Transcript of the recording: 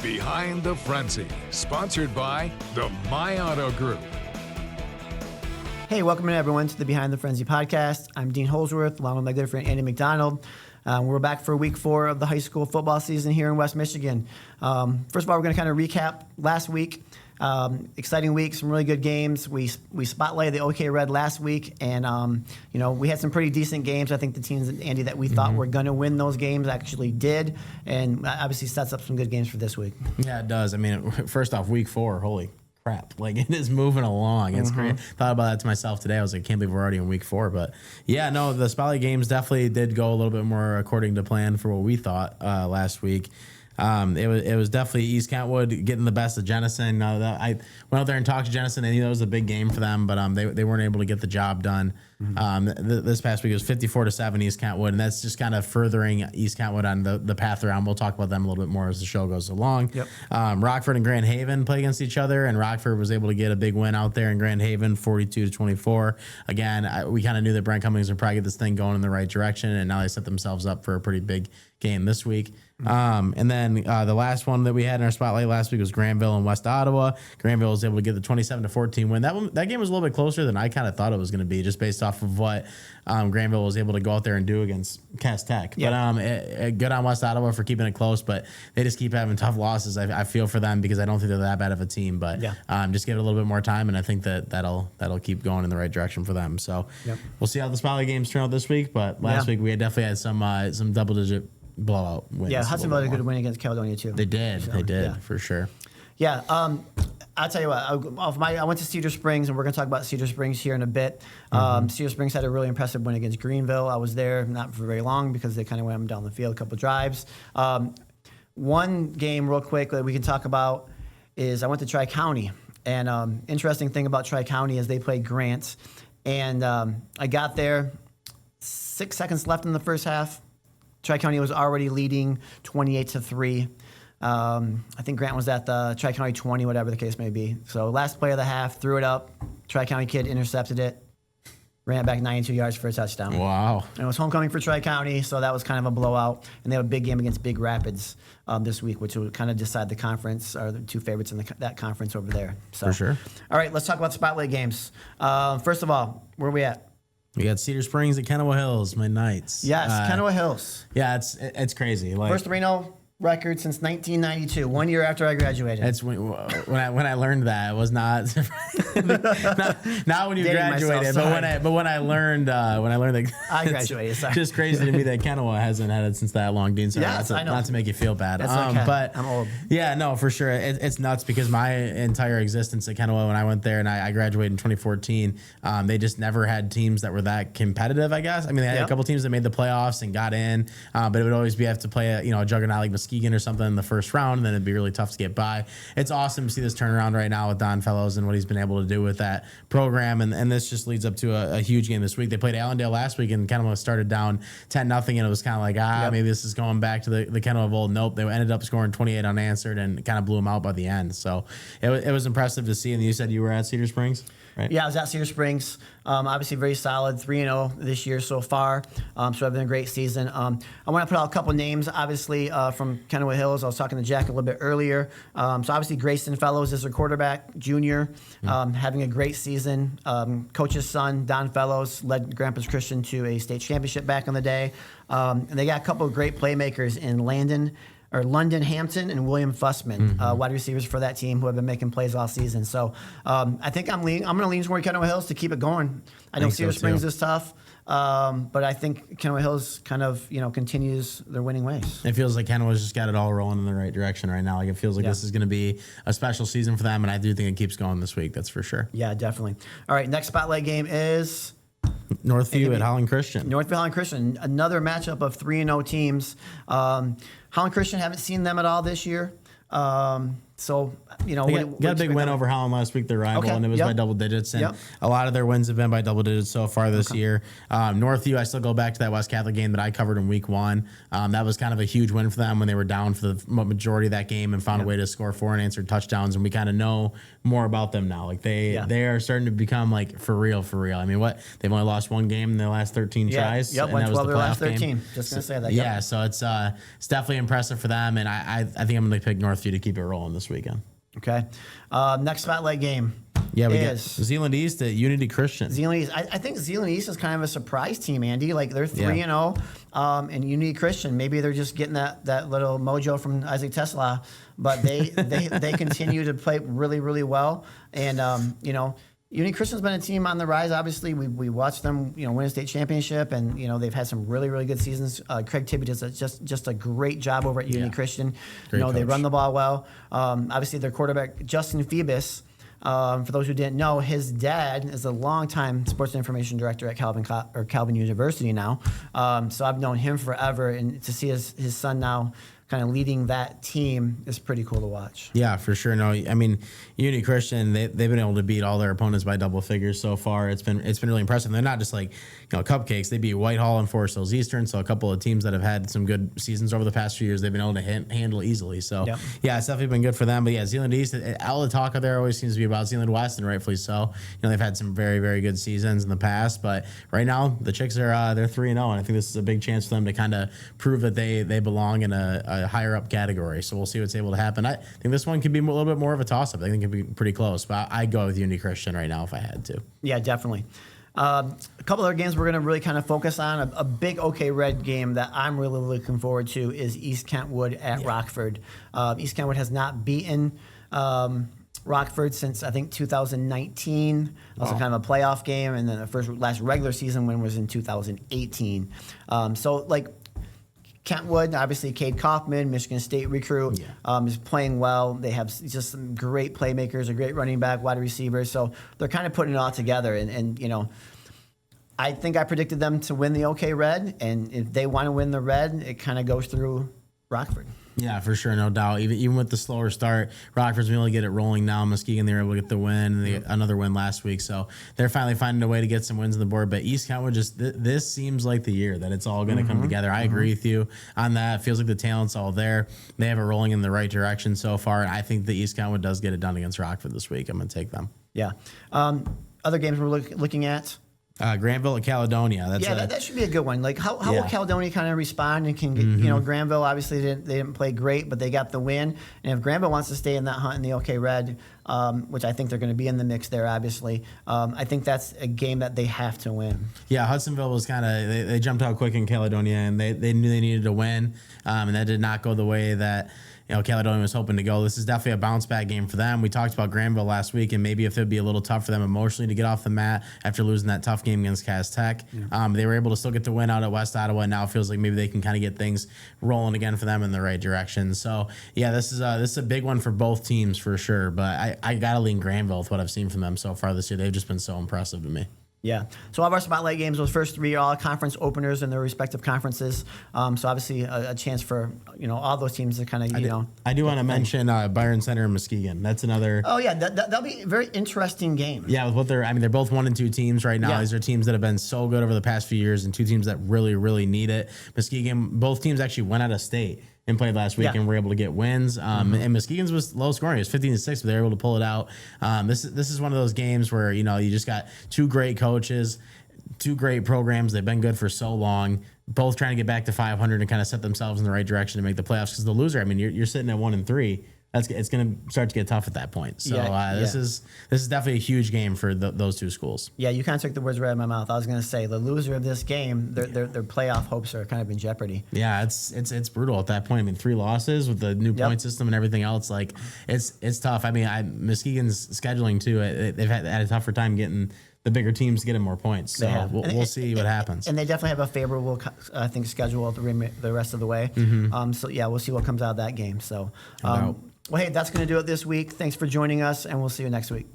Behind the Frenzy, sponsored by the My Auto Group. Hey, welcome everyone to the Behind the Frenzy podcast. I'm Dean Holsworth, along with my good friend Andy McDonald. We're back for week 4 of the high school football season here in West Michigan. First of all, we're going to kind of recap last week. Exciting week, some really good games. We spotlighted the OK Red last week, and we had some pretty decent games. I think the teams, Andy, that we thought were going to win those games actually did, and obviously sets up some good games for this week. Yeah, it does. I mean, first off, week 4, holy crap. Like, it is moving along. It's great. Thought about that to myself today. I was like, I can't believe we're already in week 4. But yeah, no, the spotlight games definitely did go a little bit more according to plan for what we thought last week. It was definitely East Kentwood getting the best of Jenison. I went out there and talked to Jenison. They knew it was a big game for them, but they weren't able to get the job done. This past week it was 54-7 East Kentwood, and that's just kind of furthering East Kentwood on the path around. We'll talk about them a little bit more as the show goes along. Yep. Rockford and Grand Haven play against each other, and Rockford was able to get a big win out there in Grand Haven, 42-24. Again, we kind of knew that Brent Cummings would probably get this thing going in the right direction, and now they set themselves up for a pretty big game this week. And then the last one that we had in our spotlight last week was Granville and West Ottawa. Granville was able to get the 27-14 win. That game was a little bit closer than I kind of thought it was going to be, just based off of what Granville was able to go out there and do against Cass Tech. Yep. But good on West Ottawa for keeping it close, but they just keep having tough losses. I feel for them because I don't think they're that bad of a team, but just give it a little bit more time, and I think that'll keep going in the right direction for them. So we'll see how the spotlight games turn out this week, but last week we had definitely had some double-digit blowout wins. Yeah, Hudsonville had a good win against Caledonia too. They did, for sure. Yeah, I'll tell you what. I went to Cedar Springs, and we're going to talk about Cedar Springs here in a bit. Cedar Springs had a really impressive win against Greenville. I was there not for very long because they kind of went down the field a couple drives. One game real quick that we can talk about is I went to Tri-County. And interesting thing about Tri-County is they played Grant. And I got there, 6 seconds left in the first half. Tri-County was already leading 28-3. I think Grant was at the Tri-County 20, whatever the case may be. So last play of the half, threw it up. Tri-County kid intercepted it, ran it back 92 yards for a touchdown. Wow. And it was homecoming for Tri-County, so that was kind of a blowout. And they have a big game against Big Rapids this week, which will kind of decide the conference, or the two favorites in that conference over there. So, For sure. All right, let's talk about spotlight games. First of all, where are we at? We got Cedar Springs at Kennewa Hills, my Knights. Yes, Kennewa Hills. Yeah, it's crazy. Like, First 3-0 record since 1992, 1 year after I graduated. It's when I learned that, it was not not when you Dating graduated, myself, but when I learned that I graduated. Sorry. It's just crazy to me that Kennewa hasn't had it since that long, Dean. So Yes, I know. not to make you feel bad. That's okay. But I'm old. Yeah, no, for sure. It's nuts because my entire existence at Kennewa, when I went there and I graduated in 2014, they just never had teams that were that competitive, I guess. I mean, they had a couple teams that made the playoffs and got in, but it would always be have to play a juggernaut like Muskegon or something in the first round, and then it'd be really tough to get by. It's awesome to see this turnaround right now with Don Fellows and what he's been able to do with that program, and this just leads up to a huge game this week. They played Allendale last week, and Kennewa started down 10-0, and it was kind of like, maybe this is going back to the Kennewa of old. Nope, they ended up scoring 28 unanswered and kind of blew them out by the end. So it was impressive to see. And you said you were at Cedar Springs? Right. Yeah, I was at Cedar Springs. Obviously, very solid, 3-0 this year so far. So it's been a great season. I want to put out a couple names, obviously, from Kennewa Hills. I was talking to Jack a little bit earlier. So obviously, Grayson Fellows is their quarterback, junior, having a great season. Coach's son, Don Fellows, led Grandpa's Christian to a state championship back in the day. And they got a couple of great playmakers in London Hampton and William Fussman, wide receivers for that team who have been making plays all season. So I think I'm going to lean toward Kennewa Hills to keep it going. I know Cedar Springs is tough, but I think Kennewa Hills kind of continues their winning ways. It feels like Kennewa's just got it all rolling in the right direction right now. Like, it feels like this is going to be a special season for them, and I do think it keeps going this week. That's for sure. Yeah, definitely. All right, next spotlight game is Northview at Holland Christian. Northview Holland Christian, another matchup of 3-0 teams. Holland Christian, haven't seen them at all this year. So, They got a big win over Holland last week, their rival, and it was by double digits. And a lot of their wins have been by double digits so far this year. Northview, I still go back to that West Catholic game that I covered in week 1. That was kind of a huge win for them when they were down for the majority of that game and found a way to score 4 unanswered touchdowns. And we kind of know more about them now. Like they are starting to become like for real. I mean, they've only lost 1 game in their last 13 tries. Yep, and went that was 12 the their last playoff 13. game. Just going to say that. Yeah, so it's definitely impressive for them. And I think I'm going to pick Northview to keep it rolling this weekend. Okay. Next spotlight game. Yeah, we got Zeeland East at Unity Christian. Zeeland East. I think Zeeland East is kind of a surprise team, Andy. Like they're 3-0, and Unity Christian. Maybe they're just getting that little mojo from Isaac Tesla, but they continue to play really, really well. And Unity Christian's been a team on the rise. Obviously, we watched them, win a state championship, and they've had some really, really good seasons. Craig Tibby does just a great job over at Unity Christian. Great they run the ball well. Obviously, their quarterback Justin Phoebus. For those who didn't know, his dad is a longtime sports information director at Calvin University now. So I've known him forever, and to see his son now kind of leading that team is pretty cool to watch. Yeah, for sure. No, I mean, Unity Christian, they've been able to beat all their opponents by double figures so far. It's been really impressive. They're not just like cupcakes. They beat Whitehall and Forest Hills Eastern, so a couple of teams that have had some good seasons over the past few years, they've been able to handle easily. So yeah, it's definitely been good for them. But yeah, Zeeland East, all the talk out there always seems to be about Zeeland West, and rightfully so. They've had some very, very good seasons in the past, but right now the Chicks are they're 3-0, and I think this is a big chance for them to kind of prove that they belong in a higher up category. So we'll see what's able to happen. I think this one could be a little bit more of a toss up. I think it could be pretty close, but I'd go with Unity Christian right now if I had to. Yeah, definitely. A couple other games we're going to really kind of focus on. A big OK Red game that I'm really looking forward to is East Kentwood at Rockford. East Kentwood has not beaten Rockford since I think 2019. Also kind of a playoff game, and then the last regular season win was in 2018. Kentwood, obviously, Cade Kaufman, Michigan State recruit, is playing well. They have just some great playmakers, a great running back, wide receiver. So they're kind of putting it all together. And I think I predicted them to win the OK Red. And if they want to win the Red, it kind of goes through Rockford. Yeah, for sure, no doubt. Even with the slower start, Rockford's been able to get it rolling now. Muskegon, they were able to get the win, and another win last week. So they're finally finding a way to get some wins on the board. But East Kentwood, this seems like the year that it's all going to come together. I agree with you on that. It feels like the talent's all there. They have it rolling in the right direction so far. And I think the East Kentwood does get it done against Rockford this week. I'm going to take them. Yeah. Other games we're looking at. Granville and Caledonia. That should be a good one. Like how will Caledonia kind of respond and can get, Granville obviously they didn't play great, but they got the win. And if Granville wants to stay in that hunt in the OK Red, which I think they're going to be in the mix there, obviously, I think that's a game that they have to win. Yeah, Hudsonville was kind of they jumped out quick in Caledonia, and they knew they needed to win, and that did not go the way that Caledonia was hoping to go. This is definitely a bounce back game for them. We talked about Granville last week, and maybe if it would be a little tough for them emotionally to get off the mat after losing that tough game against Cass Tech. They were able to still get the win out at West Ottawa, and now it feels like maybe they can kind of get things rolling again for them in the right direction. So yeah, this is a big one for both teams for sure. But I gotta lean Granville with what I've seen from them so far this year. They've just been so impressive to me. Yeah. So all of our spotlight games, those first 3 are all conference openers in their respective conferences. So obviously a chance for all those teams to kind of I do want to mention Byron Center and Muskegon. That's another. Oh yeah, that'll be a very interesting game. Yeah, with what they're both 1 and 2 teams right now. These are teams that have been so good over the past few years, and 2 teams that really, really need it. Muskegon, both teams actually went out of state and played last week and were able to get wins. And Muskegon's was low scoring. It was 15-6, but they were able to pull it out. This is one of those games where you just got 2 great coaches, 2 great programs. They've been good for so long, both trying to get back to 500 and kind of set themselves in the right direction to make the playoffs. Because the loser, you're sitting at 1 and 3. It's going to start to get tough at that point. So this is definitely a huge game for those 2 schools. Yeah, you kind of took the words right out of my mouth. I was going to say the loser of this game, their playoff hopes are kind of in jeopardy. Yeah, it's brutal at that point. 3 losses with the new point system and everything else. Like it's tough. Muskegon's scheduling too. They've had a tougher time getting the bigger teams getting more points. So we'll see what happens. And they definitely have a favorable, I think, schedule the rest of the way. So yeah, we'll see what comes out of that game. So. Well, hey, that's going to do it this week. Thanks for joining us, and we'll see you next week.